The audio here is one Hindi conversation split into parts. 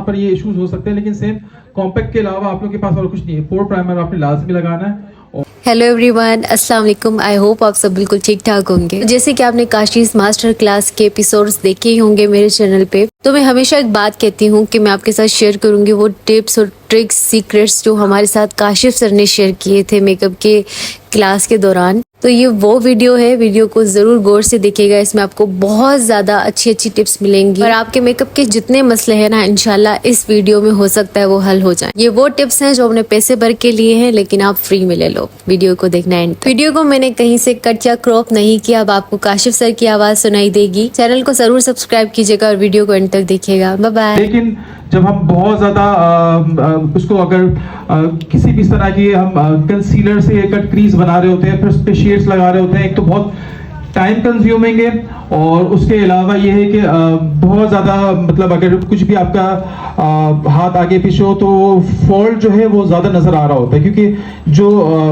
पर ये इश्यूज हो सकते हैं, लेकिन सेम कॉम्पैक्ट के अलावा आप लोग के पास और कुछ नहीं है। पोर प्राइमर आपने लाजमी लगाना है। हेलो एवरीवन, अस्सलाम वालेकुम। आई होप आप सब बिल्कुल ठीक ठाक होंगे। जैसे कि आपने काशिश मास्टर क्लास के एपिसोड्स देखे ही होंगे मेरे चैनल पे, तो मैं हमेशा एक बात कहती हूँ कि मैं आपके साथ शेयर करूंगी वो टिप्स और ट्रिक्स, सीक्रेट्स जो हमारे साथ काशिफ सर ने शेयर किए थे मेकअप के क्लास के दौरान। तो ये वो वीडियो है, वीडियो को जरूर गौर से देखिएगा। इसमें आपको बहुत ज्यादा अच्छी अच्छी टिप्स मिलेंगी और आपके मेकअप के जितने मसले हैं ना, इंशाल्लाह इस वीडियो में हो सकता है वो हल हो जाए। ये वो टिप्स हैं जो हमने पैसे भर के लिए हैं, लेकिन आप फ्री में ले लो। वीडियो को देखना एंड तक। वीडियो को मैंने कहीं से कट या क्रॉप नहीं किया, अब आपको काशिफ सर की आवाज सुनाई देगी। चैनल को जरूर सब्सक्राइब कीजिएगा और वीडियो को एंड तक देखिएगा। Bye bye. लेकिन जब हम बहुत ज्यादा उसको अगर किसी भी तरह की हम कंसीलर से कट क्रीज बना रहे होते हैं, फिर उस पे शेड्स लगा रहे होते हैं, एक तो बहुत टाइम कंज्यूमिंग है और उसके अलावा ये है कि बहुत ज़्यादा मतलब अगर कुछ भी आपका हाथ आगे पीछे हो तो फॉल्ट जो है वो ज़्यादा नज़र आ रहा होता है, क्योंकि जो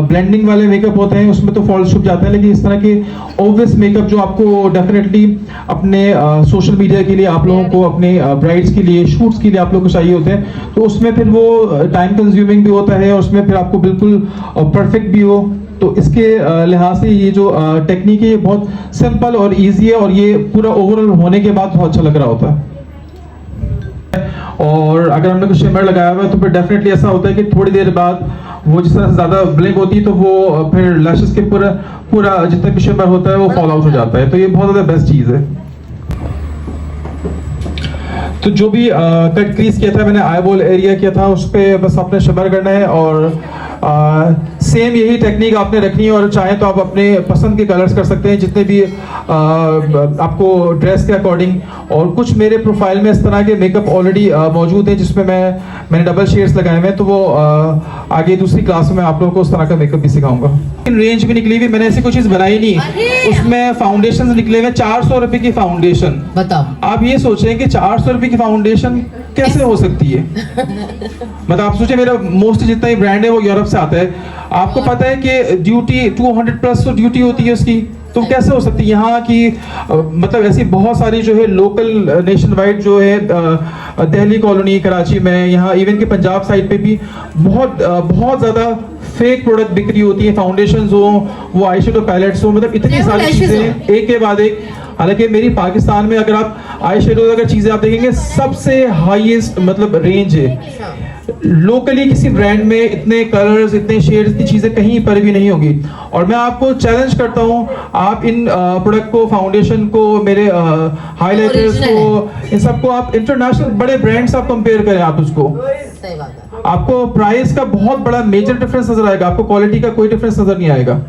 ब्लेंडिंग वाले मेकअप होते हैं उसमें तो फॉल्ट छुप जाता है, लेकिन इस तरह के ऑब्वियस मेकअप जो आपको डेफिनेटली अपने सोशल मीडिया के लिए, आप लोगों को अपने ब्राइड्स के लिए, शूट्स के लिए आप लोगों को चाहिए होते हैं, तो उसमें फिर वो टाइम कंज्यूमिंग भी होता है और उसमें फिर आपको बिल्कुल परफेक्ट भी हो। तो इसके लिहाज से ये जो टेक्निक है ये बहुत सिंपल और इजी है और ये पूरा ओवरऑल होने के बाद बहुत अच्छा लग रहा होता है। और अगर हमने कुछ शिमर लगाया हुआ है तो फिर डेफिनेटली ऐसा होता है कि थोड़ी देर बाद वो जिस तरह से ज्यादा ब्लिंक होती है तो वो फिर लैशेस के पूरा जितना भी शिमर होता है वो फॉल आउट हो जाता है। तो ये बहुत ज्यादा बेस्ट चीज है। तो जो भी कट क्रीज किया था मैंने, आईबॉल एरिया किया था, उस पर बस आपने शिमर करना है और सेम यही टेक्निक आपने रखनी है। और चाहे तो आप अपने पसंद के कलर्स कर सकते हैं जितने भी आपको ड्रेस के अकॉर्डिंग। और कुछ मेरे प्रोफाइल में इस तरह के मेकअप ऑलरेडी मौजूद हैं जिसमें मैंने डबल शेड्स लगाए हुए हैं, तो वो आगे दूसरी क्लास में आप लोगों को उस तरह का मेकअप भी सिखाऊंगा। रेंज भी निकली हुई, मैंने ऐसी कोई चीज बनाई नहीं। उसमें फाउंडेशन निकले हुए 400 रुपए की फाउंडेशन। बताओ, आप ये सोच रहे हैं कि 400 रुपए की फाउंडेशन कैसे हो सकती है? मतलब आप सोचे मेरा मोस्ट जितना ही ब्रांड है वो यूरोप से आता है। आपको पता है कि ड्यूटी 200 प्लस तो ड्यूटी होती है उसकी, तो कैसे हो सकती है? यहाँ की मतलब ऐसी बहुत सारी जो है लोकल नेशन वाइड जो है दिल्ली कॉलोनी, कराची में, यहाँ इवन के पंजाब साइड पे भी बहुत ज़्यादा फेक प्रोडक्ट बिक्री होती है। फाउंडेशन हो, वो आई शेडो पैलेट्स हो, मतलब इतनी सारी चीज़ें एक के बाद एक। हालांकि मेरी पाकिस्तान में अगर आप आई शेडो अगर चीज़ें आप देखेंगे सबसे हाईएस्ट मतलब रेंज है। लोकली किसी ब्रांड में इतने कलर्स, इतने शेड्स, इतनी चीजें कहीं पर भी नहीं होगी। और मैं आपको चैलेंज करता हूं, आप इन प्रोडक्ट को, फाउंडेशन को, मेरे हाइलाइटर्स को, इन सबको आप इंटरनेशनल बड़े ब्रांड्स आप कंपेयर करें, आप उसको, आपको प्राइस का बहुत बड़ा मेजर डिफरेंस नजर आएगा, आपको क्वालिटी का कोई डिफरेंस नजर नहीं आएगा।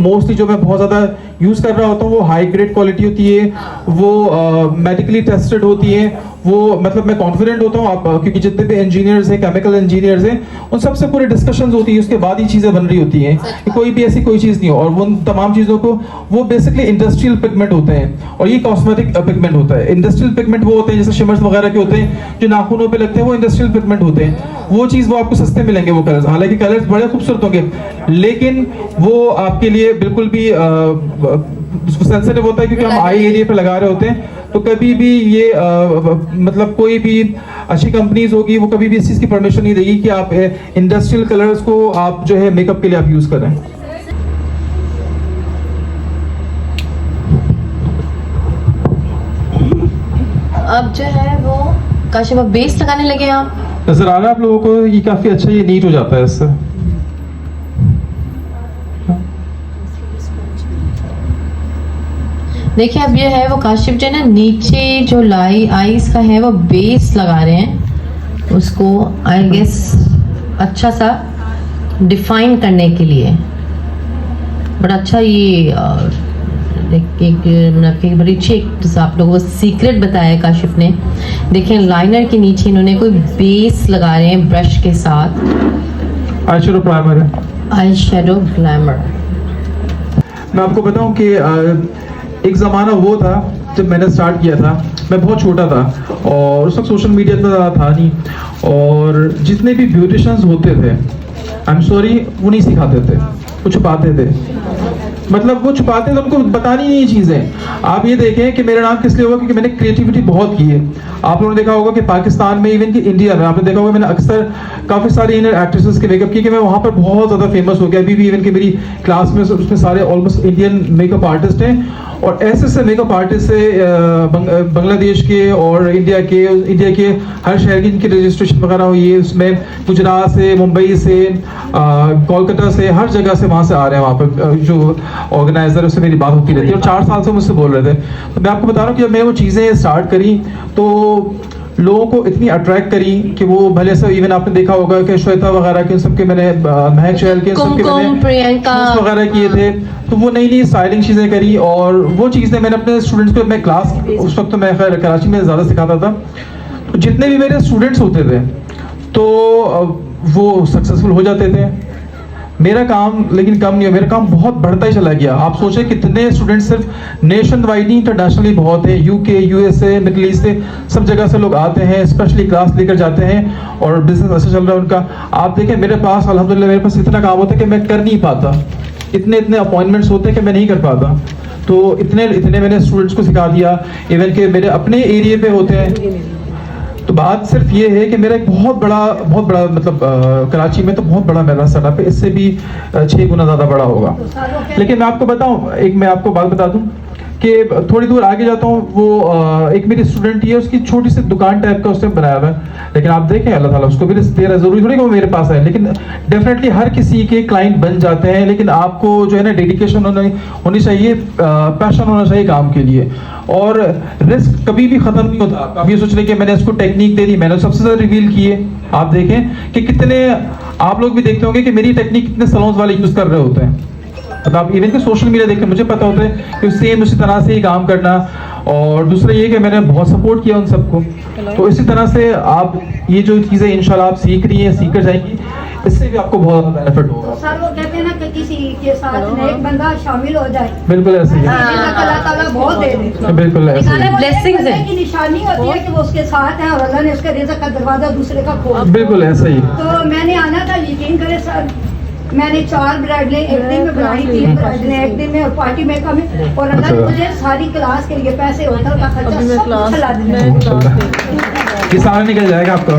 मोस्टली जो मैं बहुत ज़्यादा यूज़ कर रहा होता हूँ वो हाई ग्रेड क्वालिटी होती है, वो मेडिकली टेस्टेड होती है, वो मतलब मैं कॉन्फिडेंट होता हूँ। आप क्योंकि जितने भी इंजीनियर्स हैं, केमिकल इंजीनियर्स हैं, उन सबसे पूरी डिस्कशंस होती है, उसके बाद ही चीज़ें बन रही होती हैं, कोई भी ऐसी कोई चीज़ नहीं हो। और वो तमाम चीज़ों को वो बेसिकली इंडस्ट्रियल पिगमेंट होते हैं और ये कॉस्मेटिक पिगमेंट होता है। इंडस्ट्रियल पिगमेंट वो होते हैं जैसे शिमर्स वगैरह के होते हैं जो नाखूनों पे लगते हैं, वो इंडस्ट्रियल पिगमेंट होते हैं। वो चीज़ वो आपको सस्ते मिलेंगे वो कलर्स, हालांकि कलर्स बड़े खूबसूरत होंगे, लेकिन वो आपके लिए बिल्कुल भी सेंसिटिव होता है क्योंकि हम आई एरिया पे लगा रहे होते हैं। तो कभी भी ये मतलब कोई भी अच्छी कंपनीज होगी वो कभी भी इस चीज़ की परमिशन नहीं देगी कि आप इंडस्ट्रियल कलर्स को आप जो है मेकअप के लिए आप यूज़ करें। अब जो है वो काशिफ अब बेस लगाने लगे आप, नजर आ रहा है आप लोगों को? ये काफी अच्छा, ये नीट हो जाता है इससे। देखिए अब ये है वो काशिफ जो है ना, नीचे जो आईज का है वो बेस लगा रहे हैं, उसको आई गेस अच्छा सा डिफाइन करने के लिए। बड़ा अच्छा ये एक बड़ी अच्छी आप लोगों को सीक्रेट बताया काशिफ ने। देखिए लाइनर के नीचे इन्होंने कोई बेस लगा रहे हैं ब्रश के साथ। आई शेडो प्राइमर है, आई शेडो ग्लैमर। मैं आपको बताऊं कि एक ज़माना वो था जब मैंने स्टार्ट किया था, मैं बहुत छोटा था और उस वक्त सोशल मीडिया इतना ज़्यादा था नहीं, और जितने भी ब्यूटिशियंस होते थे, आई एम सॉरी, वो नहीं सिखाते थे, वो छुपाते थे। मतलब वो छुपाते हैं तो उनको बतानी नहीं चीज़ें। आप ये देखें कि मेरा नाम किस लिए हुआ, क्योंकि मैंने क्रिएटिविटी बहुत की है। आप लोगों ने देखा होगा कि पाकिस्तान में, इवन कि इंडिया में, आपने देखा होगा मैंने अक्सर काफ़ी सारी इंडियन एक्ट्रेसेस के मेकअप किए कि मैं वहाँ पर बहुत ज़्यादा फेमस हो गया। अभी भी इवन कि मेरी क्लास में उसमें सारे ऑलमोस्ट इंडियन मेकअप आर्टिस्ट हैं, और ऐसे ऐसे मेकअप आर्टिस्ट से बांग्लादेश के और इंडिया के हर शहर की इनकी रजिस्ट्रेशन वगैरह हुई है। उसमें गुजरात से, मुंबई से, कोलकाता से, हर जगह से वहाँ से आ रहे हैं। वहाँ पर जो ऑर्गेनाइजर उससे मेरी बात होती रहती है, और 4 साल से मुझसे बोल रहे थे। तो मैं आपको बता रहा हूँ कि जब मैंने वो चीज़ें स्टार्ट करी तो लोगों को इतनी अट्रैक्ट करी कि वो भले से, इवन आपने देखा होगा कि श्वेता वगैरह के सबके मैंने, महक चहल के सबके मैंने प्रियंका वगैरह किए थे। तो वो नई नई स्टाइलिंग चीज़ें करी, और वो चीज़ें मैंने अपने स्टूडेंट्स को, मैं क्लास उस वक्त तो मैं खैर कराची में ज़्यादा सिखाता था, तो जितने भी मेरे स्टूडेंट्स होते थे तो वो सक्सेसफुल हो जाते थे। मेरा काम लेकिन कम नहीं हुआ, मेरा काम बहुत बढ़ता ही चला गया। आप सोचें कितने स्टूडेंट्स सिर्फ नेशन वाइड नहीं, इंटरनेशनली बहुत है। यूके, यूएसए, मिडिल ईस्ट से सब जगह से लोग आते हैं, स्पेशली क्लास लेकर जाते हैं, और बिजनेस अच्छा चल रहा है उनका। आप देखें मेरे पास अल्हम्दुलिल्लाह मेरे पास इतना काम होता है कि मैं कर नहीं पाता, इतने अपॉइंटमेंट्स होते हैं कि मैं नहीं कर पाता। तो इतने मैंने स्टूडेंट्स को सिखा दिया, इवन के मेरे अपने एरिया पे होते हैं। तो बात सिर्फ ये है कि मेरा एक बहुत बड़ा मतलब कराची में तो बहुत बड़ा मेरा सेटअप है, इससे भी 6 गुना ज़्यादा बड़ा होगा। लेकिन मैं आपको बताऊं, एक मैं आपको बात बता दूं कि थोड़ी दूर आगे जाता हूँ, वो एक मेरी स्टूडेंट ही है, उसकी छोटी सी दुकान टाइप का उसने बनाया हुआ है। लेकिन आप देखें अल्लाह ताला उसको भी रिस्क दे रहा है, जरूरी थोड़ी कि वो मेरे पास है, लेकिन डेफिनेटली हर किसी के क्लाइंट बन जाते हैं। लेकिन आपको जो है ना डेडिकेशन होनी चाहिए, पैशन होना चाहिए काम के लिए, और रिस्क कभी भी खत्म नहीं होता। आप ये सोच रहे कि मैंने इसको टेक्निक दे दी, मैंने सबसे ज़्यादा रिवील की है। आप देखें कि कितने, आप लोग भी देखते होंगे कि मेरी टेक्निक कितने सैलून्स वाले यूज़ कर रहे होते हैं। मतलब आप इवन के सोशल मीडिया देख के मुझे पता होता है कि सेम उसी तरह से ही काम करना। और दूसरा ये कि मैंने बहुत सपोर्ट किया उन सबको। तो इसी तरह से आप ये जो चीज़ें इंशाल्लाह आप सीख रही हैं, सीख कर जाएंगी, इससे भी आपको बहुत बेनिफिट होगा। सर वो कहते हैं ना कि किसी के साथ नेक बंदा शामिल हो जाए, बिल्कुल ऐसे ही है, अल्लाह ताला बहुत दे देता है। बिल्कुल ऐसे ही है। Blessings है। की निशानी होती है कि वो उसके साथ है, और अल्लाह ने उसके रिज़्क़ का दरवाजा दूसरे का खोला। बिल्कुल ऐसे ही। तो मैंने आना था, यकीन करें सर, मैंने 4 ब्राइडलें एक दिन में बनाई, 3 ब्राइडलें एक दिन में, और पार्टी मेकअप में, और अल्लाह ने मुझे सारी क्लास के लिए पैसे, होटल का खर्चा सब चला दिया। ये सारा निकल जाएगा आपका,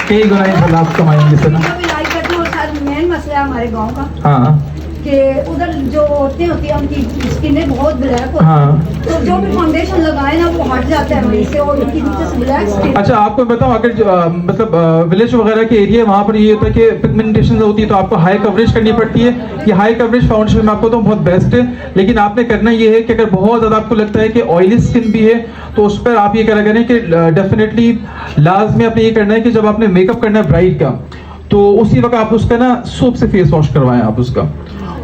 कई गुना इंशाल्लाह आप कमाएंगे सर। अभी लाई करती हूँ, सर मेन मसला है हमारे गाँव का हाँ कि उधर जो औरतें होती हैं उनकी स्किन बहुत ब्लैक होती है। हाँ। तो जो भी फाउंडेशन लगाए ना वो हट जाता है वहीं से, और उनकी नीचे से ब्लैक स्किन। अच्छा आपको बताऊं, अगर मतलब विलेज वगैरह के एरिया वहाँ पर ये होता है कि पिगमेंटेशन होती है, तो आपको हाई कवरेज करनी पड़ती है। ये हाई कवरेज फाउंडेशन में आपको तो बहुत बेस्ट है, लेकिन आपने करना ये है कि अगर बहुत ज़्यादा आपको लगता है कि ऑयली स्किन भी है, तो उस पर आप ये करा करें कि डेफिनेटली लाजमी आपने ये करना है कि जब आपने मेकअप करना है ब्राइड का, तो उसी वक्त आप उसका ना सोप से फेस वॉश करवाएं आप उसका,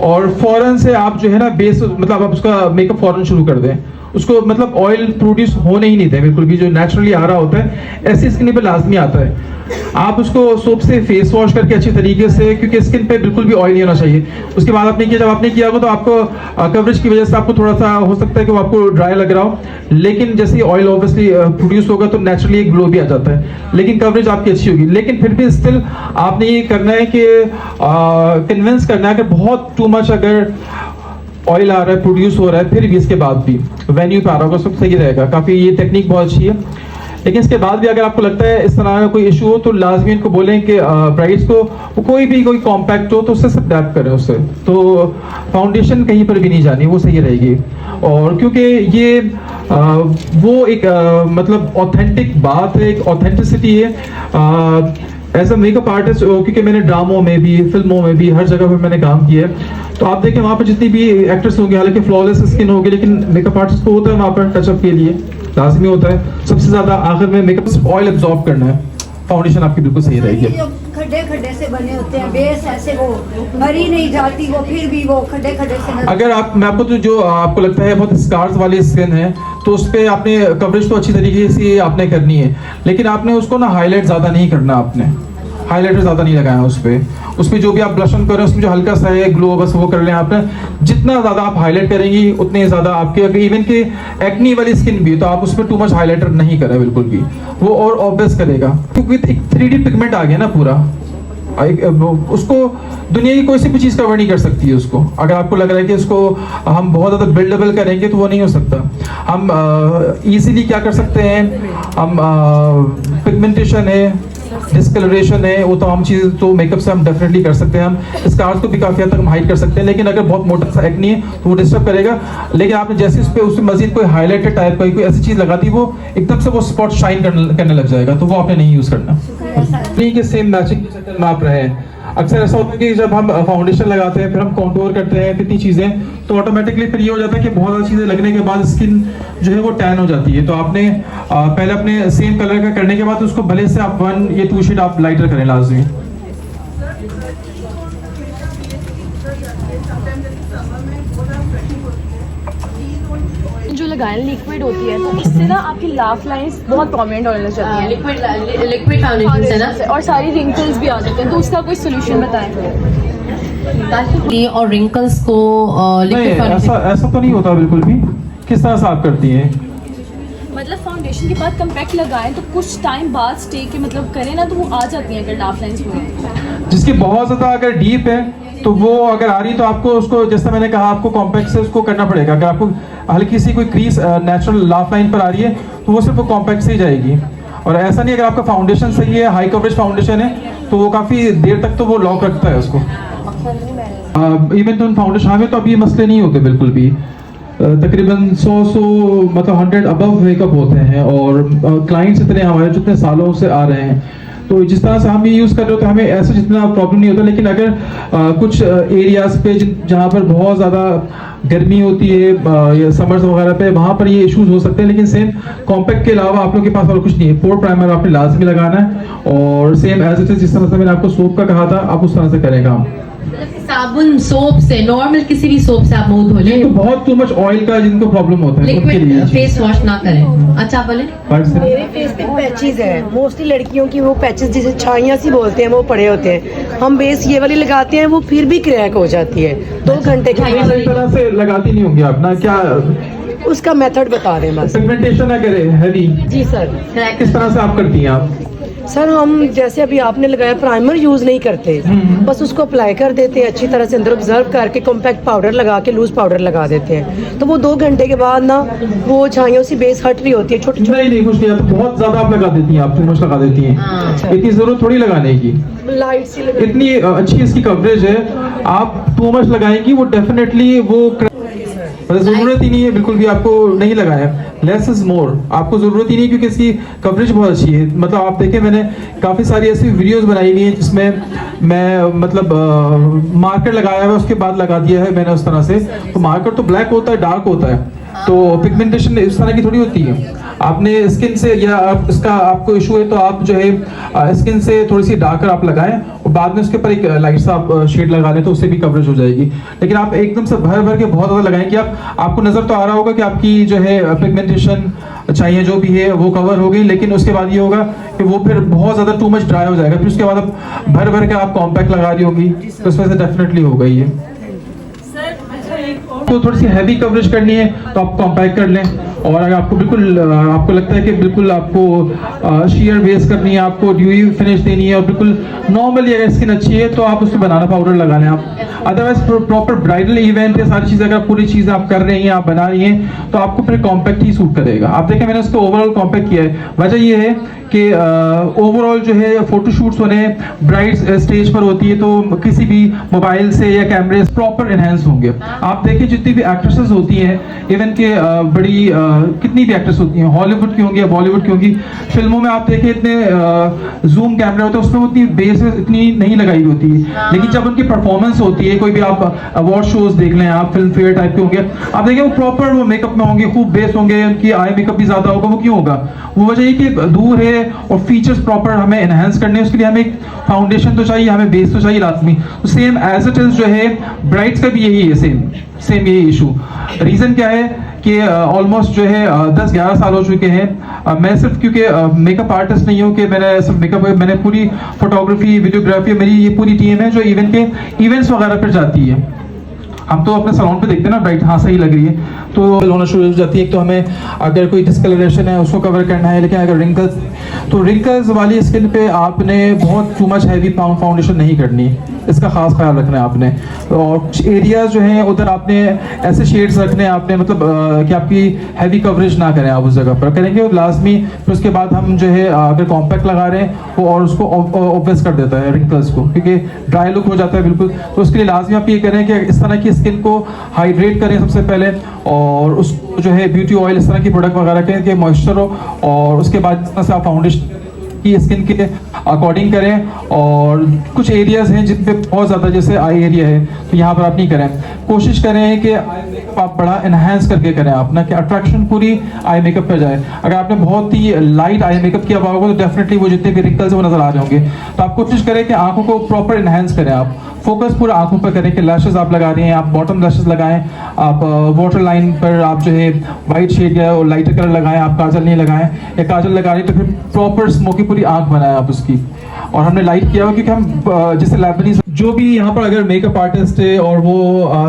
और फौरन से आप जो है ना बेस, मतलब आप उसका मेकअप फौरन शुरू कर दें। उसको मतलब ऑयल प्रोड्यूस होने ही नहीं दें बिल्कुल भी, जो नेचुरली आ रहा होता है ऐसी स्किन पे लाजमी आता है। आप उसको सोप से फेस वॉश करके अच्छी तरीके से, क्योंकि स्किन पे बिल्कुल भी ऑयल नहीं होना चाहिए। उसके बाद आपने किया, जब आपने किया होगा तो आपको कवरेज की वजह से आपको थोड़ा सा हो सकता है कि वो आपको ड्राई लग रहा हो, लेकिन जैसे ही ऑयल ऑब्वियसली प्रोड्यूस होगा तो नेचुरली एक ग्लो भी आ जाता है, लेकिन कवरेज आपकी अच्छी होगी। लेकिन फिर भी स्टिल आपने ये करना है कि कन्विंस करना है कि बहुत टू मच अगर ऑयल आ रहा है, प्रोड्यूस हो रहा है, फिर भी इसके बाद भी वेन्यू पे आ रहा होगा, सब सही रहेगा। काफ़ी ये टेक्निक बहुत अच्छी है। लेकिन इसके बाद भी अगर आपको लगता है इस तरह का कोई इशू हो, तो लाजमी इनको बोलें कि ब्राइड्स को कोई कॉम्पैक्ट हो तो उससे सब डैप करें उससे, तो फाउंडेशन कहीं पर भी नहीं जानी, वो सही रहेगी। और क्योंकि ये वो एक मतलब ऑथेंटिक बात है, एक ऑथेंटिसिटी है। एज अ मेकअप आर्टिस्ट, क्योंकि मैंने ड्रामों में भी, फिल्मों में भी, हर जगह पर मैंने काम किया है, तो आप देखें वहाँ पर जितनी भी एक्ट्रेस होंगे, हालांकि फ्लॉलेस स्किन होगी, लेकिन मेकअप आर्टिस्ट को होता है वहाँ पर टचअप के लिए लाजमी होता है। सबसे ज़्यादा आखिर में मेकअप ऑयल एब्जॉर्ब करना है, फाउंडेशन आपकी बिल्कुल सही रहेगी। जो खड्डे खड्डे से बने होते हैं, बेस ऐसे वो भरी नहीं जाती, वो फिर भी वो खड्डे खड्डे से अगर आप, मैं आपको तो जो आपको लगता है बहुत स्कार्स वाली स्किन है, तो उस पर आपने कवरेज तो अच्छी तरीके से आपने करनी है, लेकिन आपने उसको ना हाईलाइट ज़्यादा नहीं करना, आपने हाईलाइटर ज़्यादा नहीं लगाया उस पर जो भी आप ब्लश ऑन करें उसमें जो हल्का सा है ग्लो, बस वो कर लें आपने। जितना ज़्यादा आप हाईलाइट करेंगी उतने ज़्यादा आपके, अगर इवन के एक्नी वाली स्किन भी, तो आप उसमें टू मच हाईलाइटर नहीं करें बिल्कुल भी, वो और ऑब्वियस करेगा, क्योंकि एक 3D पिगमेंट आ गया ना पूरा, उसको दुनिया की कोई सी भी चीज़ कवर नहीं कर सकती है उसको। अगर आपको लग रहा है कि उसको हम बहुत ज़्यादा बिल्डेबल करेंगे तो वो नहीं हो सकता। हम इजीली क्या कर सकते हैं, हम पिगमेंटेशन है, डिस्कलरेशन है, वो तमाम चीज़ तो मेकअप से हम डेफिनेटली कर सकते हैं। हम स्कार्स को भी काफ़ी हद तक हम हाइड कर सकते हैं, लेकिन अगर बहुत मोटा सा एक्ने है तो वो डिस्टर्ब करेगा। लेकिन आपने जैसे उस पर उसमें मजीद कोई हाईलाइटेड टाइप का कोई ऐसी चीज़ लगा दी, वो एकदम से वो स्पॉट शाइन करने लग जाएगा, तो वो आपने नहीं यूज़ करना। नहीं कि सेम मैचिंग के चक्कर में आप रहे हैं। अक्सर ऐसा होता है कि जब हम फाउंडेशन लगाते हैं, फिर हम कॉन्टूर करते हैं, कितनी चीज़ें, तो ऑटोमेटिकली फिर ये हो जाता है कि बहुत ज़्यादा चीज़ें लगने के बाद स्किन जो है वो टैन हो जाती है। तो आपने पहले अपने सेम कलर का करने के बाद उसको भले से आप 1 या 2 शेड आप लाइटर करें लाजमी। जो लगाए लिक्विड होती है, तो इससे ना आपकी लाफ लाइंस बहुत प्रोमिनेंट होने लग जाती हैं। लिक्विड फाउंडेशन है ना, और सारी रिंकल्स भी आ जाते हैं, तो उसका कोई सोल्यूशन बताएं। और रिंकल्स को नहीं, ऐसा तो नहीं होता बिल्कुल भी। किस तरह से आप करती हैं? मतलब फाउंडेशन के बाद कम्पैक्ट लगाएं तो कुछ टाइम बाद स्टे के मतलब करें ना, तो वो आ जाती हैं अगर लाफ लाइंस पूरी। जिसकी बहुत ज़्यादा अगर डीप है तो वो अगर आ रही तो आपको उसको, जैसा मैंने कहा, आपको कॉम्पैक्ट से उसको करना पड़ेगा। अगर आपको हल्की सी कोई क्रीज नेचुरल लाफ लाइन पर आ रही है तो वो सिर्फ वो कॉम्पैक्ट से ही जाएगी। और ऐसा नहीं, अगर आपका फाउंडेशन सही है, हाई कवरेज फाउंडेशन है, तो वो काफ़ी देर तक तो वो लॉक रखता है उसको। इवन तो फाउंडेशन हमें तो अभी मसले नहीं होते बिल्कुल भी। तकरीबन 100 मतलब 100 अबव मेकअप होते हैं, और क्लाइंट्स इतने हमारे जितने सालों से आ रहे हैं, तो जिस तरह से हम ये यूज़ कर रहे होते हैं हमें ऐसा जितना प्रॉब्लम नहीं होता। लेकिन अगर कुछ एरियाज़ पे जहाँ पर बहुत ज़्यादा गर्मी होती है या समर्स वगैरह पे, वहाँ पर ये इश्यूज हो सकते हैं। लेकिन सेम कॉम्पैक्ट के अलावा आप लोग के पास और कुछ नहीं है। पोर प्राइमर आपने लाजमी लगाना है, और सेम एज इट इज जिस तरह से मैंने आपको सोप का कहा था, आप उस तरह से करें काम। साबुन सोप से, नॉर्मल किसी भी सोप से आप मुंह धो लें। तो बहुत टू मच ऑयल का जिनको प्रॉब्लम होता है उनके लिए लिक्विड फेस वॉश ना करें। अच्छा बोले, मेरे फेस पे पैचेस है, मोस्टली लड़कियों की वो पैचेस जिसे छाइयाँ सी बोलते हैं, वो पड़े होते हैं। हम बेस ये वाली लगाते हैं, वो फिर भी क्रैक हो जाती है 2 घंटे के इस तरह से लगाती नहीं होंगी आप ना, क्या उसका मेथड बता दें बस। पिगमेंटेशन है करे हैवी, जी सर। किस तरह से आप करती हैं आप? सर हम जैसे अभी आपने लगाया, प्राइमर यूज नहीं करते, बस उसको अप्लाई कर देते हैं अच्छी तरह से, अंदर ऑब्जर्व करके कॉम्पैक्ट पाउडर लगा के लूज पाउडर लगा देते हैं। तो वो 2 घंटे के बाद ना वो छाइयों से बेस हट रही होती है, छोटी छोटी। नहीं कुछ नहीं, तो बहुत ज्यादा आप लगा देती हैं, आप टू मच लगा देती हैं। इतनी जरूरत थोड़ी लगाने की, लाइट सी लगा। इतनी अच्छी इसकी कवरेज है, आप टू मच लगाएंगी वो डेफिनेटली वो जरूरत ही नहीं है बिल्कुल भी आपको नहीं लगाया। लेस इज मोर, आपको जरूरत ही नहीं, क्योंकि इसकी कवरेज बहुत अच्छी है। मतलब आप देखें, मैंने काफ़ी सारी ऐसी वीडियोस बनाई हुई हैं जिसमें मैं मतलब मार्कर लगाया हुआ उसके बाद लगा दिया है मैंने उस तरह से। तो मार्कर तो ब्लैक होता है, डार्क होता है, तो पिगमेंटेशन इस तरह की थोड़ी होती है। आपने स्किन से या इसका आपको इशू है तो आप जो है स्किन से थोड़ी सी डार्कर आप लगाएं, और बाद में उसके ऊपर एक लाइट सा आप शेड लगा लें, तो उससे भी कवरेज हो जाएगी। लेकिन आप एकदम से भर भर के बहुत ज़्यादा लगाएं कि आपको नज़र तो आ रहा होगा कि आपकी जो है पिगमेंटेशन चाहिए जो भी है वो कवर हो गई, लेकिन उसके बाद ये होगा कि वो फिर बहुत ज़्यादा टू मच ड्राई हो जाएगा। फिर उसके बाद आप भर भर के आप कॉम्पैक्ट लगा रही होगी, तो उसमें से डेफिनेटली होगा ये। तो थोड़ी सी हैवी कवरेज करनी है तो आप कॉम्पैक्ट कर लें, और अगर आपको बिल्कुल आपको लगता है कि बिल्कुल आपको शेयर बेस करनी है, आपको ड्यूई फिनिश देनी है, और बिल्कुल नॉर्मली अगर स्किन अच्छी है तो आप उसमें बनाना पाउडर लगा लें आप। अदरवाइज प्रॉपर ब्राइडल इवेंट है, सारी चीज़ें अगर पूरी चीज़ें आप कर रही हैं, आप बना रही हैं, तो आपको फिर कॉम्पैक्ट ही सूट करेगा। आप देखें मैंने उसको ओवरऑल कॉम्पैक्ट किया है। वजह ये है कि ओवरऑल जो है फोटोशूट्स होने ब्राइड स्टेज पर होती है, तो किसी भी मोबाइल से या कैमरे से प्रॉपर इन्हेंस होंगे। आप देखिए जितनी भी एक्ट्रेसेस होती हैं, इवन के बड़ी कितनी भी एक्ट्रेस होती हैं, हॉलीवुड की होंगी या बॉलीवुड की होंगी, फिल्मों में आप देखिए इतने जूम कैमरे होते हैं, उसमें उतनी बेस इतनी नहीं लगाई होती है। लेकिन जब उनकी परफॉर्मेंस होती है, कोई भी आप अवार्ड शोज देख लें, आप फिल्म फेयर टाइप के होंगे, आप देखिए वो प्रॉपर वो मेकअप में होंगे, खूब बेस होंगे, उनकी आई मेकअप भी ज्यादा होगा। वो क्यों होगा? वो वजह ये कि दूर है और फीचर्स प्रॉपर हमें एनहांस करने हैं, उसके लिए हमें एक फाउंडेशन तो चाहिए, हमें बेस तो चाहिए लाजमी। तो सेम एज इट इज जो है ब्राइड्स का भी यही है, सेम यही इशू। रीजन क्या है कि ऑलमोस्ट जो है 10-11 साल हो चुके हैं। मैं सिर्फ क्योंकि मेकअप आर्टिस्ट नहीं हूँ कि मैंने सिर्फ मेकअप, मैंने पूरी फोटोग्राफी वीडियोग्राफी, मेरी ये पूरी टीम है जो इवेंट्स वगैरह पर जाती है। हम तो अपने सैलून पे देखते हैं ना ब्राइट, हाँ सही लग रही है तो होना शुरू हो जाती है। एक तो हमें अगर कोई डिस्कलरेशन है उसको कवर करना है, लेकिन अगर रिंकल्स, तो रिंकल्स वाली स्किन पे आपने बहुत टू मच हैवी फाउंडेशन नहीं करनी, इसका खास ख्याल रखना है आपने। और कुछ एरियाज जो हैं उधर आपने ऐसे शेड्स रखने हैं आपने, मतलब कि आपकी हैवी कवरेज ना करें आप उस जगह पर, करेंगे लाजमी। फिर उसके बाद हम जो है अगर कॉम्पैक्ट लगा रहे हैं वो और उसको ऑब्वियस कर देता है रिंकल्स को, क्योंकि ड्राई लुक हो जाता है बिल्कुल। तो उसके लिए लाजमी आप ये करें कि इस तरह की स्किन को हाइड्रेट करें सबसे पहले, और उसको जो है ब्यूटी ऑयल इस तरह की प्रोडक्ट वगैरह करें कि मॉइस्चर हो, और उसके बाद इस तरह से आप फाउंडेशन की स्किन के अकॉर्डिंग करें। और कुछ एरियाज हैं जिन पे बहुत ज़्यादा, जैसे आई एरिया है तो यहाँ पर आप नहीं करें, कोशिश करें कि आई मेकअप आप बड़ा इन्हांस करके करें आप ना, कि अट्रैक्शन पूरी आई मेकअप पर जाए। अगर आपने बहुत ही लाइट आई मेकअप किया हुआ होगा तो डेफिनेटली वो जितने भी रिंकल्स वो नजर आ रहे होंगे। तो आप कोशिश करें कि आंखों को प्रॉपर इन्हांस करें, आप फोकस पूरा आंखों पर करें कि लैशेस आप लगा रही हैं, आप बॉटम लैशेस लगाएं, आप वाटर लाइन पर आप जो है वाइट शेड या लाइटर कलर लगाएं, आप काजल नहीं लगाएं, या काजल लगा रही तो फिर प्रॉपर स्मोकी पूरी आंख बनाएं आप उसकी। और हमने लाइट किया हुआ क्योंकि हम जैसे लैबनीज जो भी यहाँ पर अगर मेकअप आर्टिस्ट है और वो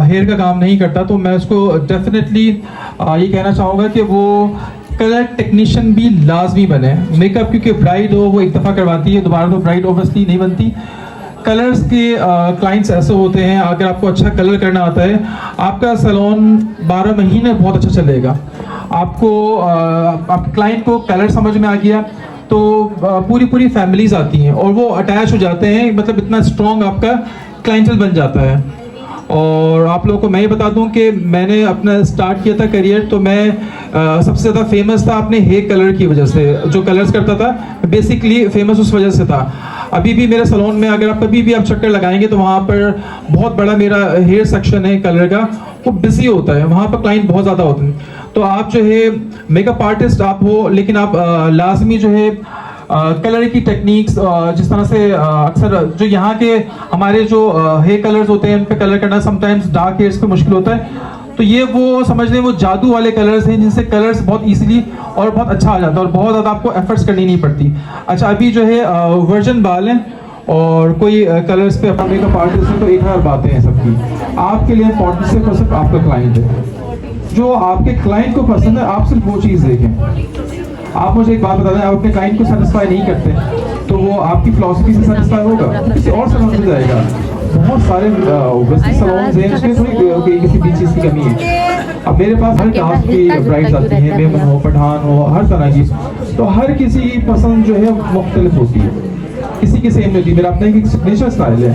हेयर का काम नहीं करता, तो मैं उसको डेफिनेटली ये कहना चाहूँगा कि वो कलर टेक्नीशियन भी लाजमी बने। मेकअप क्योंकि ब्राइड हो वो एक दफ़ा करवाती है, दोबारा तो ब्राइड ऑब्वियसली नहीं बनती। कलर्स के क्लाइंट्स ऐसे होते हैं, अगर आपको अच्छा कलर करना आता है आपका सैलून 12 महीने बहुत अच्छा चलेगा। आपको आपके क्लाइंट को कलर समझ में आ गया तो पूरी पूरी फैमिलीज आती हैं और वो अटैच हो जाते हैं, मतलब इतना स्ट्रॉन्ग आपका क्लाइंटल बन जाता है। और आप लोगों को मैं ये बता दूं कि मैंने अपना स्टार्ट किया था करियर, तो मैं सबसे ज़्यादा फेमस था अपने हेयर कलर की वजह से, जो कलर्स करता था बेसिकली फेमस उस वजह से था। अभी भी मेरे सैलून में अगर आप कभी भी आप चक्कर लगाएंगे तो वहाँ पर बहुत बड़ा मेरा हेयर सेक्शन है कलर का, वो बिजी होता है, वहाँ पर क्लाइंट बहुत ज़्यादा होते हैं। तो आप जो है मेकअप आर्टिस्ट आप हो, लेकिन आप लाजमी जो है कलर की टेक्निक्स, जिस तरह से अक्सर जो यहाँ के हमारे जो हेयर कलर्स होते हैं उन पे कलर करना समटाइम्स डार्क हेयर्स पे मुश्किल होता है, तो ये वो समझ लें वो जादू वाले कलर्स हैं जिनसे कलर्स बहुत इजीली और बहुत अच्छा आ जाता है और बहुत ज़्यादा आपको एफर्ट्स करनी नहीं पड़ती। अच्छा, अभी जो है वर्जन बाल हैं और कोई कलर्स पे अपना मेकअप आर्टिस्ट है तो एक हज़ार बातें हैं सबकी। आपके लिए इम्पोर्टेंट सिर्फ आपका क्लाइंट है, जो आपके क्लाइंट को पसंद है आप सिर्फ वो चीज़ देखें। आप मुझे एक बात बता दें, आप अपने क्लाइंट को सेटिस्फाई नहीं करते तो वो आपकी फिलॉसफी से सेटिस्फाई होगा, किसी और सैलून में जाएगा। बहुत सारे वेस्टर्न सैलून्स हैं उसमें थोड़ी किसी भी चीज़ की कमी है। अब मेरे पास हर कास्ट की ब्राइड्स आती हैं, मेमन हो, पठान हो, हर तरह की, तो हर किसी की पसंद जो है मुख्तलिफ होती है, किसी की सेम नहीं होती। मेरा अपना एक सिग्नेचर स्टाइल है,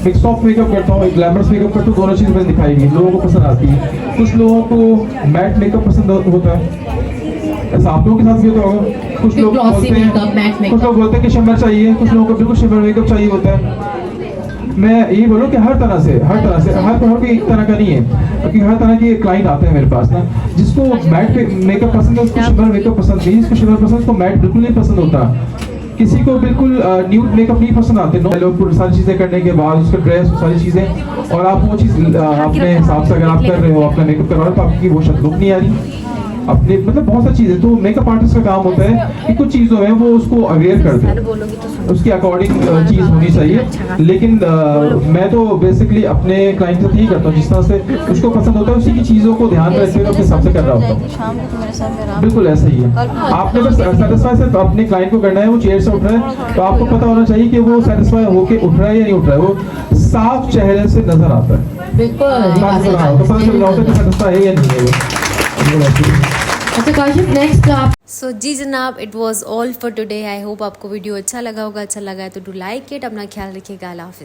एक सॉफ्ट मेकअप करता हूँ, एक ग्लैमरस मेकअप करता हूँ, दोनों चीज़ मैंने दिखाई गई, लोगों को पसंद आती है। कुछ लोगों को मैट मेकअप पसंद होता है, ऐसा आप लोगों के साथ भी होता होगा। कुछ लोग बोलते हैं, कुछ लोग बोलते हैं कि शिमर चाहिए, कुछ लोगों को बिल्कुल शिमर मेकअप चाहिए होता है। मैं ये बोलूँ कि हर तरह से हर कोई एक तरह का नहीं है, क्योंकि हर तरह के क्लाइंट आते हैं मेरे पास ना। जिसको मैट मेकअप पसंद है उसको शिमर मेकअप पसंद नहीं, जिसको शिमर पसंद उसको मैट बिल्कुल नहीं पसंद होता। किसी को बिल्कुल न्यूड मेकअप नहीं पसंद आते, लोग सारी चीज़ें करने के बाद उसका ड्रेस सारी चीज़ें, और आप वो चीज़ अपने हिसाब से अगर आप कर रहे हो, अपना मेकअप करवा रहे हो तो आपकी वो लुक नहीं आ रही अपने, मतलब बहुत सारी चीज़ें। तो मेकअप आर्टिस्ट का काम होता है कि कुछ चीज़ों में वो उसको अवेयर कर दे, उसके अकॉर्डिंग चीज़ होनी चाहिए। लेकिन मैं तो बेसिकली अपने क्लाइंट से यही करता हूँ, जिस तरह से उसको पसंद होता है उसी की चीज़ों को ध्यान में रखते हुए अपने हिसाब से कर रहा होता हूँ। बिल्कुल ऐसा ही है, आपने बस सेटिस्फाई सिर्फ अपने क्लाइंट को करना है। वो चेयर से उठ रहा है तो आपको पता होना चाहिए कि वो सेटिस्फाई होके उठ रहा है या नहीं उठ रहा है, वो साफ चेहरे से नजर आता है, बिल्कुल पता चल रहा होता है कि सेटिस्फाई है या नहीं है। अच्छा काशिफ, नेक्स्ट आप सो जी जनाब, it was all for today. I hope आपको वीडियो अच्छा लगा होगा। अच्छा लगा है तो डू लाइक इट। अपना ख्याल रखिएगा। अल्लाह हाफिज़।